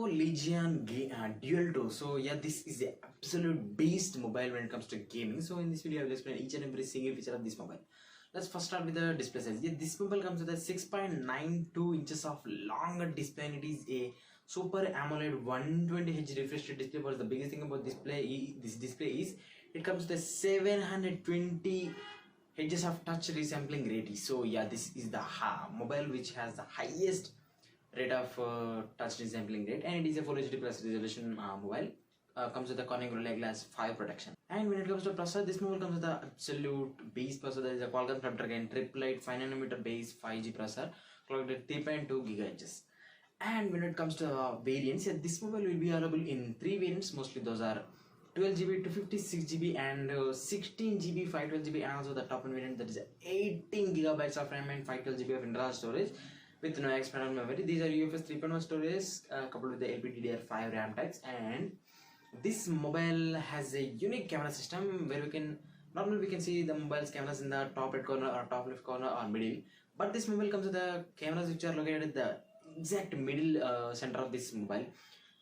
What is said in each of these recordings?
Legion Duel 2. So yeah, this is the absolute beast mobile when it comes to gaming. So in this video I will explain each and every single feature of this mobile. Let's first start with the display size. Yeah, this mobile comes with a 6.92 inches of longer display, and it is a Super AMOLED 120Hz refresh rate display. But the biggest thing about this display is it comes with a 720 Hz of touch resampling rate. So yeah, this is the mobile which has the highest rate of touch resampling rate, and it is a Full HD plus resolution mobile. Comes with a Corning Gorilla Glass 5 protection. And when it comes to processor, this mobile comes with the absolute beast processor. There is a Qualcomm Snapdragon 888 5nm base 5G processor clocked at 3.2 GHz. And when it comes to variants, yeah, this mobile will be available in 3 variants. Mostly those are 12GB, 256GB, and 16GB, 512GB, and also the top end variant, that is 18GB of RAM and 512GB of internal storage with no external memory. These are UFS 3.1 storage coupled with the LPDDR5 RAM tags. And this mobile has a unique camera system where normally we can see the mobile's cameras in the top right corner or top left corner or middle, but this mobile comes with the cameras which are located at the exact middle center of this mobile.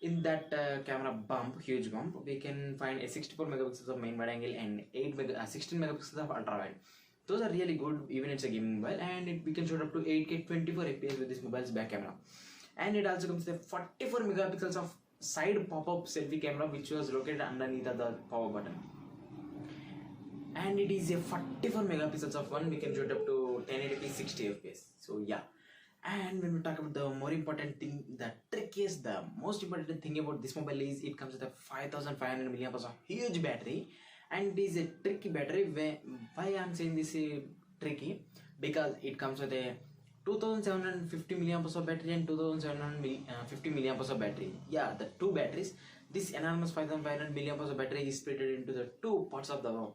In that camera huge bump, we can find a 64 megapixels of main wide angle and 16 megapixels of ultra wide. Those are really good even it's a gaming mobile, and we can shoot up to 8K 24 FPS with this mobile's back camera. And it also comes with a 44 megapixels of side pop-up selfie camera which was located underneath the power button. And it is a 44 megapixels of one, we can shoot up to 1080p 60 FPS. So yeah. And when we talk about the more important thing, the trickiest, the most important thing about this mobile is it comes with a 5500 mAh of huge battery, and it is a tricky battery. Why I am saying this is tricky? Because it comes with a 2750 mAh of battery and 2750 mAh of battery. Yeah, the two batteries. This enormous 5500 mAh of battery is split into the two parts of the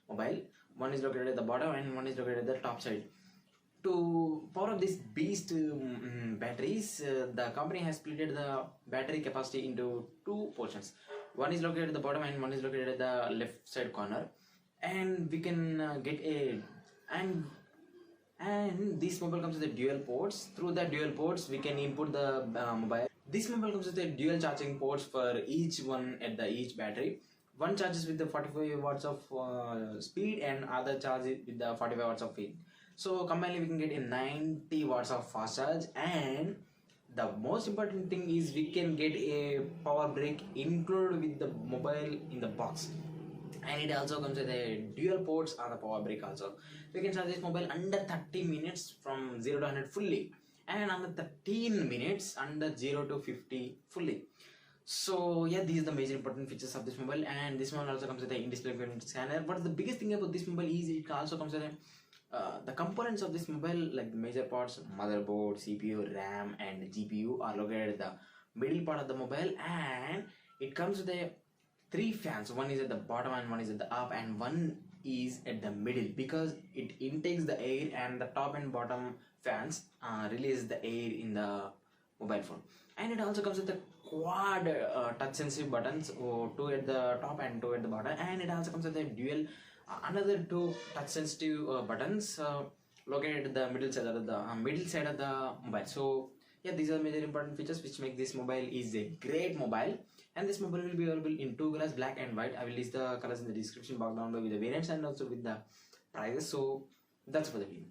mobile. One is located at the bottom and one is located at the top side. To power up this beast batteries, the company has split the battery capacity into two portions. One is located at the bottom and one is located at the left side corner. And we can get a and this mobile comes with the dual ports. Through the dual ports we can input the mobile. This mobile comes with a dual charging ports for each one at the each battery. One charges with the 45 watts of speed and other charges with the 45 watts of speed. So combined we can get a 90 watts of fast charge, and the most important thing is we can get a power brick included with the mobile in the box. And it also comes with a dual ports on the power brick also. We can charge this mobile under 30 minutes from 0 to 100 fully, and under 13 minutes under 0 to 50 fully. So yeah, these are the major important features of this mobile. And this one also comes with an in-display fingerprint scanner. But the biggest thing about this mobile is it also comes with the components of this mobile, like the major parts, motherboard, CPU, RAM, and GPU are located at the middle part of the mobile. And it comes with a 3 fans. One is at the bottom and one is at the up, and one is at the middle because it intakes the air, and the top and bottom fans release the air in the mobile phone. And it also comes with the quad touch sensitive buttons, 2 at the top and 2 at the bottom. And it also comes with a dual another 2 touch sensitive buttons located at the middle side of the mobile. So yeah, these are major important features which make this mobile is a great mobile. And this mobile will be available in 2 colors, black and white. I will list the colors in the description box down below with the variants and also with the prices. So that's for the video.